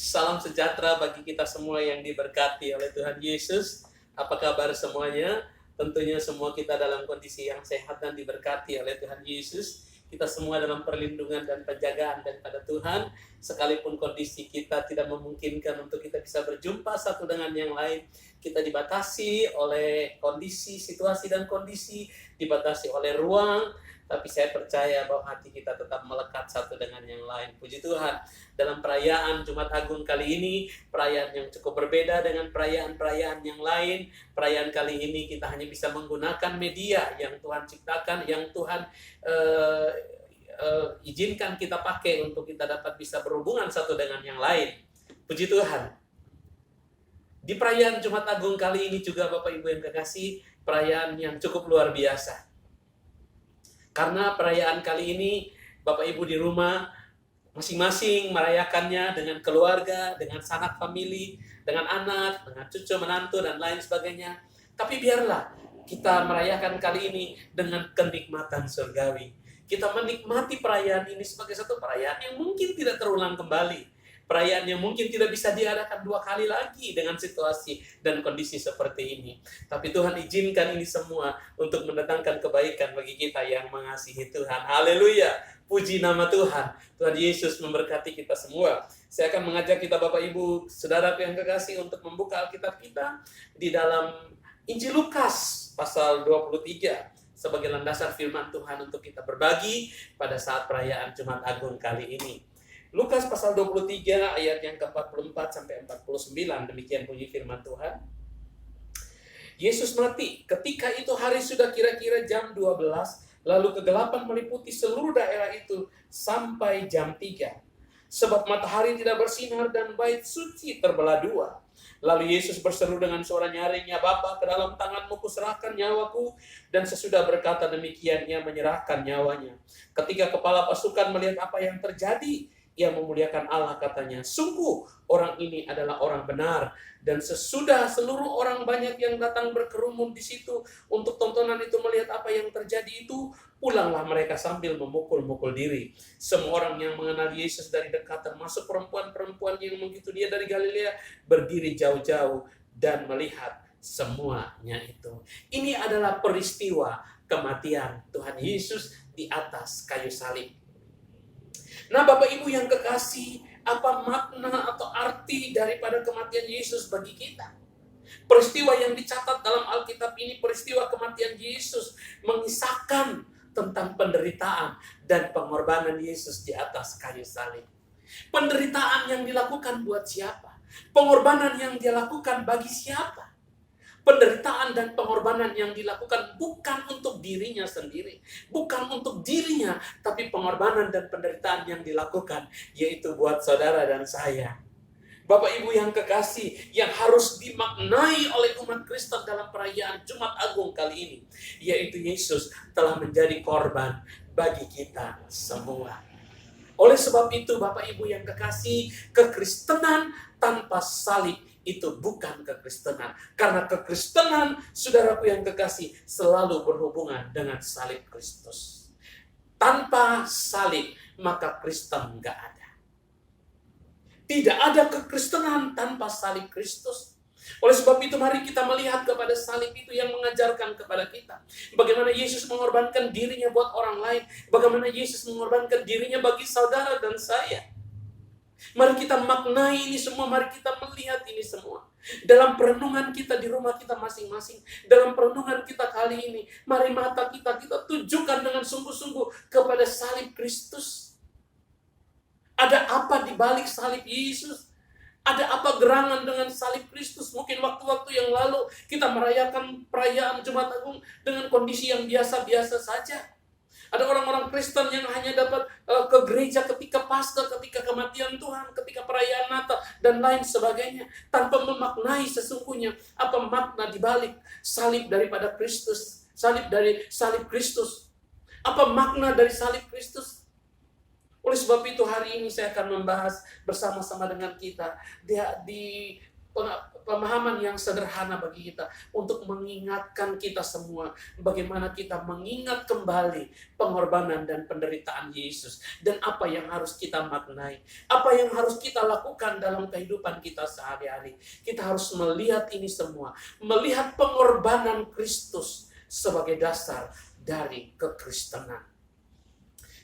Salam sejahtera bagi kita semua yang diberkati oleh Tuhan Yesus. Apa kabar semuanya? Tentunya semua kita dalam kondisi yang sehat dan diberkati oleh Tuhan Yesus. Kita semua dalam perlindungan dan penjagaan daripada Tuhan. Sekalipun kondisi kita tidak memungkinkan untuk kita bisa berjumpa satu dengan yang lain, kita dibatasi oleh kondisi, situasi dan kondisi, dibatasi oleh ruang, tapi saya percaya bahwa hati kita tetap melekat satu dengan yang lain. Puji Tuhan, dalam perayaan Jumat Agung kali ini, perayaan yang cukup berbeda dengan perayaan-perayaan yang lain. Perayaan kali ini kita hanya bisa menggunakan media yang Tuhan ciptakan, yang Tuhan izinkan kita pakai untuk kita dapat bisa berhubungan satu dengan yang lain. Puji Tuhan. Di perayaan Jumat Agung kali ini juga Bapak Ibu yang kekasih, perayaan yang cukup luar biasa. Karena perayaan kali ini Bapak Ibu di rumah masing-masing merayakannya dengan keluarga, dengan sanak famili, dengan anak, dengan cucu, menantu, dan lain sebagainya. Tapi biarlah kita merayakan kali ini dengan kenikmatan surgawi. Kita menikmati perayaan ini sebagai satu perayaan yang mungkin tidak terulang kembali. Perayaan yang mungkin tidak bisa diadakan 2 kali lagi dengan situasi dan kondisi seperti ini. Tapi Tuhan izinkan ini semua untuk mendatangkan kebaikan bagi kita yang mengasihi Tuhan. Haleluya. Puji nama Tuhan. Tuhan Yesus memberkati kita semua. Saya akan mengajak kita Bapak Ibu, saudaraku yang kekasih, untuk membuka Alkitab kita di dalam Injil Lukas pasal 23 sebagai landasan firman Tuhan untuk kita berbagi pada saat perayaan Jumat Agung kali ini. Lukas pasal 23 ayat yang ke-44 sampai 49, demikian bunyi firman Tuhan. Yesus mati. Ketika itu hari sudah kira-kira jam 12, lalu kegelapan meliputi seluruh daerah itu sampai jam 3. Sebab matahari tidak bersinar dan bait suci terbelah 2. Lalu Yesus berseru dengan suara nyaring, "Ya Bapa, ke dalam tangan-Mu kuserahkan nyawaku." Dan sesudah berkata demikian, Ia menyerahkan nyawanya. Ketika kepala pasukan melihat apa yang terjadi, ia memuliakan Allah, katanya, "Sungguh orang ini adalah orang benar." Dan sesudah seluruh orang banyak yang datang berkerumun di situ untuk tontonan itu melihat apa yang terjadi itu, pulanglah mereka sambil memukul-mukul diri. Semua orang yang mengenal Yesus dari dekat, termasuk perempuan-perempuan yang mengikuti Dia dari Galilea, berdiri jauh-jauh dan melihat semuanya itu. Ini adalah peristiwa kematian Tuhan Yesus di atas kayu salib. Nah, Bapak Ibu yang kekasih, apa makna atau arti daripada kematian Yesus bagi kita? Peristiwa yang dicatat dalam Alkitab ini, peristiwa kematian Yesus, mengisahkan tentang penderitaan dan pengorbanan Yesus di atas kayu salib. Penderitaan yang dilakukan buat siapa? Pengorbanan yang dia lakukan bagi siapa? Penderitaan dan pengorbanan yang dilakukan bukan untuk dirinya sendiri, bukan untuk dirinya, tapi pengorbanan dan penderitaan yang dilakukan yaitu buat saudara dan saya. Bapak Ibu yang kekasih, yang harus dimaknai oleh umat Kristen dalam perayaan Jumat Agung kali ini, yaitu Yesus telah menjadi korban bagi kita semua. Oleh sebab itu, Bapak Ibu yang kekasih, kekristenan tanpa salib itu bukan kekristenan. Karena kekristenan, saudaraku yang kekasih, selalu berhubungan dengan salib Kristus. Tanpa salib, maka Kristen nggak ada. Tidak ada kekristenan tanpa salib Kristus. Oleh sebab itu, mari kita melihat kepada salib itu yang mengajarkan kepada kita bagaimana Yesus mengorbankan dirinya buat orang lain, bagaimana Yesus mengorbankan dirinya bagi saudara dan saya. Mari kita maknai ini semua, mari kita melihat ini semua. Dalam perenungan kita di rumah kita masing-masing, dalam perenungan kita kali ini, mari mata kita tujukan dengan sungguh-sungguh kepada salib Kristus. Ada apa di balik salib Yesus? Ada apa gerangan dengan salib Kristus? Mungkin waktu-waktu yang lalu kita merayakan perayaan Jumat Agung dengan kondisi yang biasa-biasa saja. Ada orang-orang Kristen yang hanya dapat ke gereja ketika Paskah, ketika kematian Tuhan, ketika perayaan Natal, dan lain sebagainya. Tanpa memaknai sesungguhnya apa makna di balik salib daripada Kristus. Salib dari salib Kristus. Apa makna dari salib Kristus? Oleh sebab itu hari ini saya akan membahas bersama-sama dengan kita di pemahaman yang sederhana bagi kita untuk mengingatkan kita semua bagaimana kita mengingat kembali pengorbanan dan penderitaan Yesus dan apa yang harus kita maknai, apa yang harus kita lakukan dalam kehidupan kita sehari-hari. Kita harus melihat ini semua, melihat pengorbanan Kristus sebagai dasar dari kekristenan.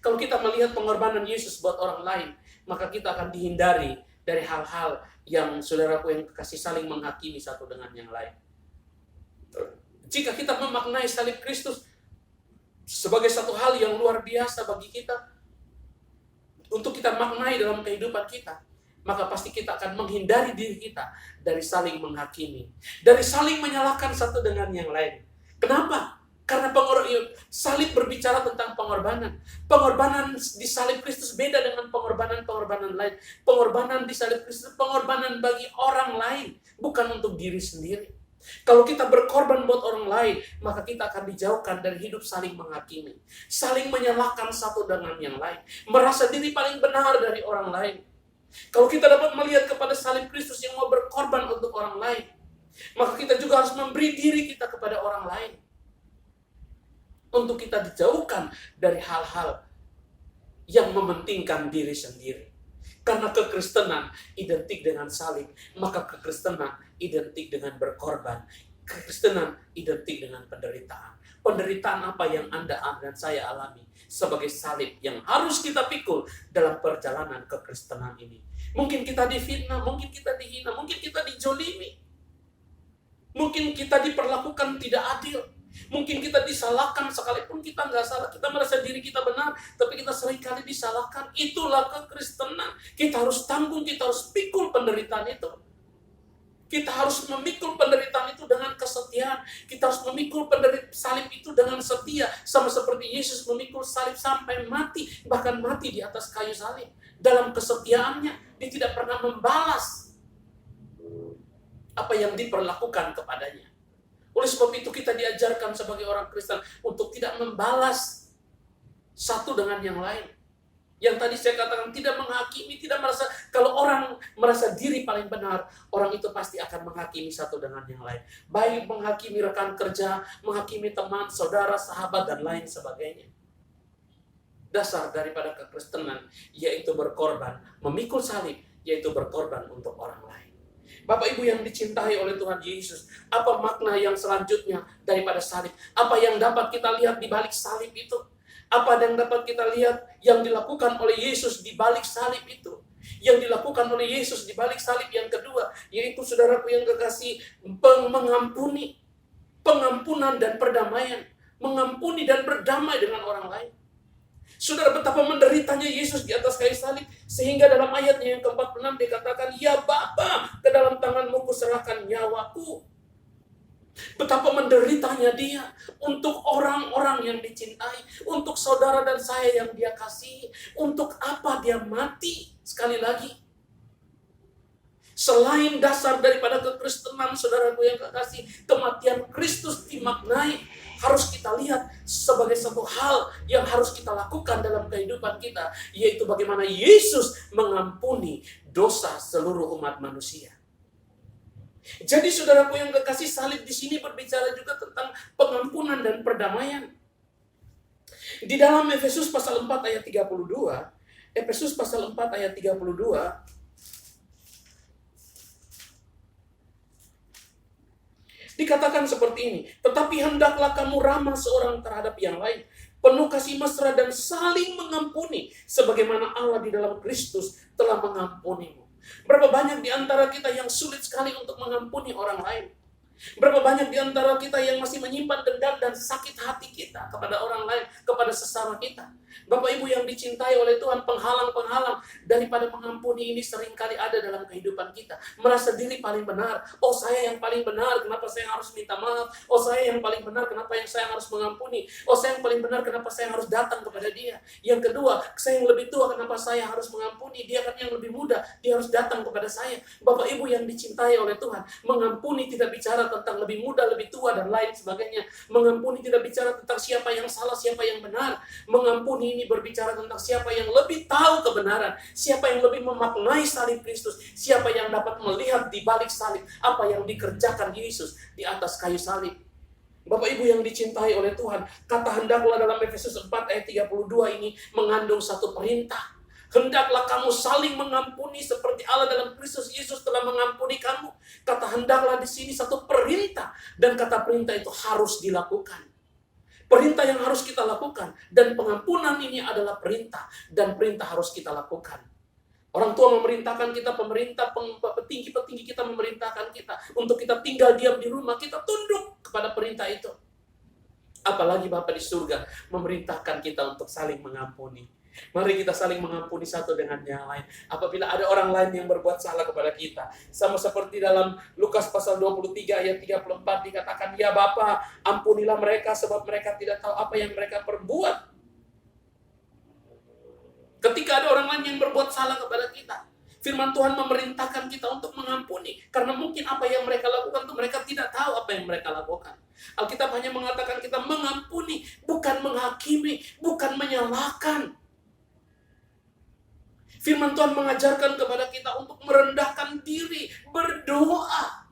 Kalau kita melihat pengorbanan Yesus buat orang lain, maka kita akan dihindari dari hal-hal yang saudaraku yang kasih saling menghakimi satu dengan yang lain. Jika kita memaknai salib Kristus sebagai satu hal yang luar biasa bagi kita, untuk kita maknai dalam kehidupan kita, maka pasti kita akan menghindari diri kita dari saling menghakimi, dari saling menyalahkan satu dengan yang lain. Kenapa? Karena salib berbicara tentang pengorbanan. Pengorbanan di salib Kristus beda dengan pengorbanan-pengorbanan lain. Pengorbanan di salib Kristus pengorbanan bagi orang lain, bukan untuk diri sendiri. Kalau kita berkorban buat orang lain, maka kita akan dijauhkan dari hidup saling menghakimi, saling menyalahkan satu dengan yang lain, merasa diri paling benar dari orang lain. Kalau kita dapat melihat kepada salib Kristus yang mau berkorban untuk orang lain, maka kita juga harus memberi diri kita kepada orang lain. Untuk kita dijauhkan dari hal-hal yang mementingkan diri sendiri. Karena kekristenan identik dengan salib, maka kekristenan identik dengan berkorban. Kekristenan identik dengan penderitaan. Penderitaan apa yang Anda dan saya alami sebagai salib yang harus kita pikul dalam perjalanan kekristenan ini. Mungkin kita difitnah, mungkin kita dihina, mungkin kita dijolimi. Mungkin kita diperlakukan tidak adil. Mungkin kita disalahkan sekalipun kita nggak salah. Kita merasa diri kita benar, tapi kita seringkali disalahkan. Itulah kekristenan. Kita harus tanggung, kita harus pikul penderitaan itu. Kita harus memikul penderitaan itu dengan kesetiaan. Kita harus memikul salib itu dengan setia. Sama seperti Yesus memikul salib sampai mati. Bahkan mati di atas kayu salib. Dalam kesetiaannya, dia tidak pernah membalas apa yang diperlakukan kepadanya. Oleh sebab itu kita diajarkan sebagai orang Kristen untuk tidak membalas satu dengan yang lain. Yang tadi saya katakan tidak menghakimi, tidak merasa, kalau orang merasa diri paling benar, orang itu pasti akan menghakimi satu dengan yang lain. Baik menghakimi rekan kerja, menghakimi teman, saudara, sahabat, dan lain sebagainya. Dasar daripada kekristenan yaitu berkorban, memikul salib, yaitu berkorban untuk orang lain. Bapak Ibu yang dicintai oleh Tuhan Yesus, apa makna yang selanjutnya daripada salib? Apa yang dapat kita lihat di balik salib itu? Apa yang dapat kita lihat yang dilakukan oleh Yesus di balik salib itu? Yang dilakukan oleh Yesus di balik salib yang kedua, yaitu saudaraku yang kekasih, mengampuni, pengampunan dan perdamaian, mengampuni dan berdamai dengan orang lain. Saudara, betapa menderitanya Yesus di atas kayu salib, sehingga dalam ayatnya yang ke-46 dikatakan, "Ya Bapa, ke dalam tanganmu kuserahkan nyawaku." Betapa menderitanya dia untuk orang-orang yang dicintai, untuk saudara dan saya yang dia kasihi. Untuk apa dia mati? Sekali lagi, selain dasar daripada kekristenan, saudaraku yang kekasih, kematian Kristus dimaknai, harus kita lihat sebagai satu hal yang harus kita lakukan dalam kehidupan kita, yaitu bagaimana Yesus mengampuni dosa seluruh umat manusia. Jadi saudaraku yang kekasih, salib di sini berbicara juga tentang pengampunan dan perdamaian. Di dalam Efesus pasal 4 ayat 32, Efesus pasal 4 ayat 32, dikatakan seperti ini, "Tetapi hendaklah kamu ramah seorang terhadap yang lain, penuh kasih mesra dan saling mengampuni, sebagaimana Allah di dalam Kristus telah mengampunimu." Berapa banyak di antara kita yang sulit sekali untuk mengampuni orang lain? Berapa banyak di antara kita yang masih menyimpan dendam dan sakit hati kita kepada orang lain, kepada sesama kita? Bapak Ibu yang dicintai oleh Tuhan, penghalang-penghalang daripada mengampuni ini seringkali ada dalam kehidupan kita. Merasa diri paling benar. Oh, saya yang paling benar, kenapa saya harus minta maaf? Oh, saya yang paling benar, kenapa yang saya harus mengampuni? Oh, saya yang paling benar, kenapa saya harus datang kepada dia? Yang kedua, saya yang lebih tua, kenapa saya harus mengampuni? Dia kan yang lebih muda, dia harus datang kepada saya. Bapak Ibu yang dicintai oleh Tuhan, mengampuni tidak bicara tentang lebih muda, lebih tua, dan lain sebagainya. Mengampuni tidak bicara tentang siapa yang salah, siapa yang benar. Mengampuni ini berbicara tentang siapa yang lebih tahu kebenaran, siapa yang lebih memaknai salib Kristus, siapa yang dapat melihat di balik salib apa yang dikerjakan Yesus di atas kayu salib. Bapak Ibu yang dicintai oleh Tuhan, kata hendaklah dalam Efesus 4 ayat 32 ini mengandung satu perintah. Hendaklah kamu saling mengampuni seperti Allah dalam Kristus Yesus telah mengampuni kamu. Kata hendaklah di sini satu perintah, dan kata perintah itu harus dilakukan. Perintah yang harus kita lakukan, dan pengampunan ini adalah perintah, dan perintah harus kita lakukan. Orang tua memerintahkan kita, pemerintah, petinggi-petinggi kita memerintahkan kita untuk kita tinggal diam di rumah, kita tunduk kepada perintah itu. Apalagi Bapa di surga memerintahkan kita untuk saling mengampuni. Mari kita saling mengampuni satu dengan yang lain. Apabila ada orang lain yang berbuat salah kepada kita, sama seperti dalam Lukas pasal 23 ayat 34 dikatakan, ya Bapa, ampunilah mereka sebab mereka tidak tahu apa yang mereka perbuat. Ketika ada orang lain yang berbuat salah kepada kita, firman Tuhan memerintahkan kita untuk mengampuni. Karena mungkin apa yang mereka lakukan itu mereka tidak tahu apa yang mereka lakukan. Alkitab hanya mengatakan kita mengampuni, bukan menghakimi, bukan menyalahkan. Firman Tuhan mengajarkan kepada kita untuk merendahkan diri, berdoa.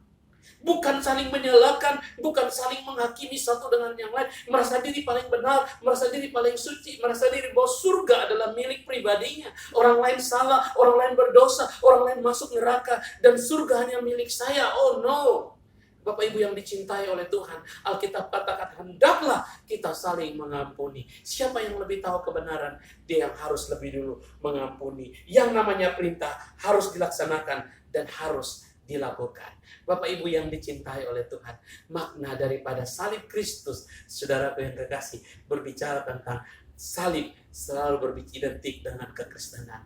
Bukan saling menyalahkan, bukan saling menghakimi satu dengan yang lain. Merasa diri paling benar, merasa diri paling suci, merasa diri bahwa surga adalah milik pribadinya. Orang lain salah, orang lain berdosa, orang lain masuk neraka, dan surga hanya milik saya. Oh no! Bapak Ibu yang dicintai oleh Tuhan, Alkitab katakan hendaklah kita saling mengampuni. Siapa yang lebih tahu kebenaran, dia yang harus lebih dulu mengampuni. Yang namanya perintah harus dilaksanakan dan harus dilakukan. Bapak Ibu yang dicintai oleh Tuhan, makna daripada salib Kristus, saudaraku yang kekasih, berbicara tentang salib selalu berbicara identik dengan kekristenan.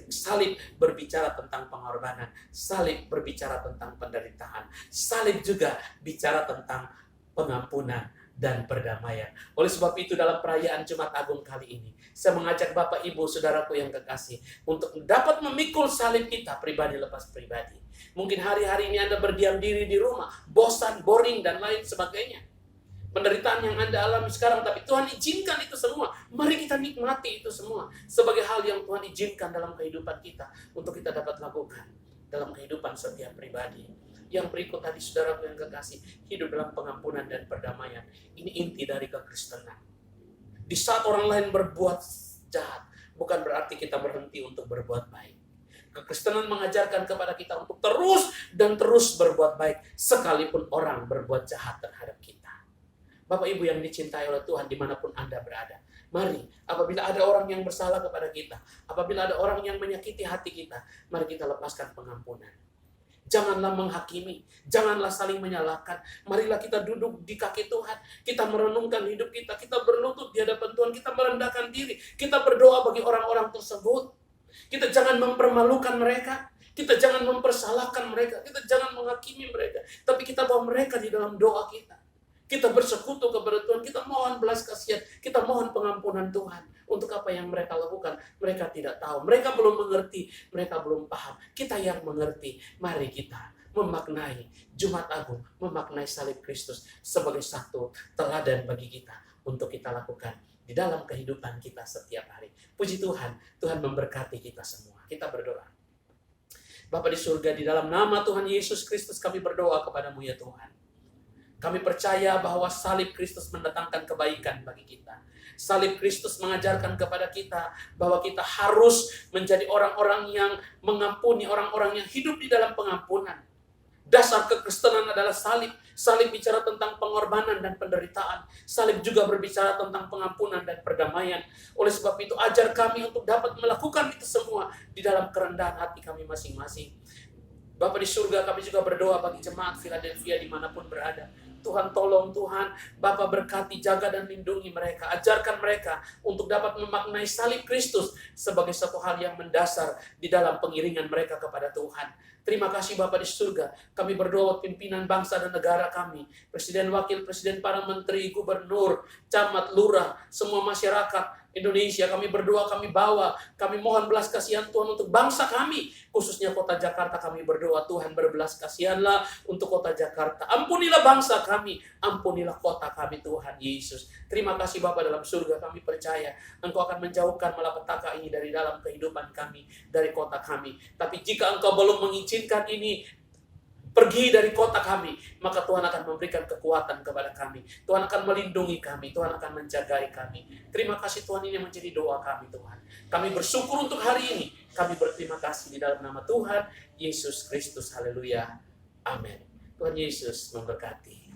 Salib berbicara tentang pengorbanan. Salib berbicara tentang penderitaan. Salib juga bicara tentang pengampunan dan perdamaian. Oleh sebab itu dalam perayaan Jumat Agung kali ini, saya mengajak Bapak Ibu saudaraku yang kekasih untuk dapat memikul salib kita pribadi lepas pribadi. Mungkin hari-hari ini Anda berdiam diri di rumah, bosan, boring, dan lain sebagainya. Penderitaan yang Anda alami sekarang, tapi Tuhan izinkan itu semua. Mari kita nikmati itu semua sebagai hal yang Tuhan izinkan dalam kehidupan kita untuk kita dapat lakukan dalam kehidupan setiap pribadi. Yang berikut tadi saudaraku yang kekasih, hidup dalam pengampunan dan perdamaian. Ini inti dari kekristenan. Di saat orang lain berbuat jahat, bukan berarti kita berhenti untuk berbuat baik. Kekristenan mengajarkan kepada kita untuk terus dan terus berbuat baik, sekalipun orang berbuat jahat terhadap kita. Bapak Ibu yang dicintai oleh Tuhan dimanapun Anda berada, mari apabila ada orang yang bersalah kepada kita, apabila ada orang yang menyakiti hati kita, mari kita lepaskan pengampunan. Janganlah menghakimi, janganlah saling menyalahkan. Marilah kita duduk di kaki Tuhan, kita merenungkan hidup kita, kita berlutut di hadapan Tuhan, kita merendahkan diri, kita berdoa bagi orang-orang tersebut. Kita jangan mempermalukan mereka, kita jangan mempersalahkan mereka, kita jangan menghakimi mereka, tapi kita bawa mereka di dalam doa kita. Kita bersekutu kepada Tuhan, kita mohon belas kasihan, kita mohon pengampunan Tuhan. Untuk apa yang mereka lakukan, mereka tidak tahu, mereka belum mengerti, mereka belum paham. Kita yang mengerti, mari kita memaknai Jumat Agung, memaknai salib Kristus sebagai satu teladan bagi kita untuk kita lakukan di dalam kehidupan kita setiap hari. Puji Tuhan, Tuhan memberkati kita semua. Kita berdoa. Bapa di surga, di dalam nama Tuhan Yesus Kristus kami berdoa kepadamu ya Tuhan. Kami percaya bahwa salib Kristus mendatangkan kebaikan bagi kita. Salib Kristus mengajarkan kepada kita bahwa kita harus menjadi orang-orang yang mengampuni, orang-orang yang hidup di dalam pengampunan. Dasar kekristenan adalah salib. Salib bicara tentang pengorbanan dan penderitaan. Salib juga berbicara tentang pengampunan dan perdamaian. Oleh sebab itu, ajar kami untuk dapat melakukan itu semua di dalam kerendahan hati kami masing-masing. Bapa di surga, kami juga berdoa bagi jemaat Philadelphia dimanapun berada. Tuhan tolong, Tuhan Bapa berkati, jaga dan lindungi mereka. Ajarkan mereka untuk dapat memaknai salib Kristus sebagai satu hal yang mendasar di dalam pengiringan mereka kepada Tuhan. Terima kasih Bapa di surga. Kami berdoa pimpinan bangsa dan negara kami, presiden, wakil presiden, para menteri, gubernur, camat, lurah, semua masyarakat, Indonesia, kami berdoa, kami bawa, kami mohon belas kasihan Tuhan untuk bangsa kami, khususnya kota Jakarta. Kami berdoa, Tuhan berbelas kasihanlah untuk kota Jakarta. Ampunilah bangsa kami, ampunilah kota kami Tuhan Yesus. Terima kasih Bapa dalam surga, kami percaya Engkau akan menjauhkan malapetaka ini dari dalam kehidupan kami, dari kota kami. Tapi jika Engkau belum mengizinkan ini pergi dari kota kami, maka Tuhan akan memberikan kekuatan kepada kami. Tuhan akan melindungi kami, Tuhan akan menjagai kami. Terima kasih Tuhan, ini menjadi doa kami Tuhan. Kami bersyukur untuk hari ini. Kami berterima kasih di dalam nama Tuhan Yesus Kristus. Haleluya. Amin. Tuhan Yesus memberkati.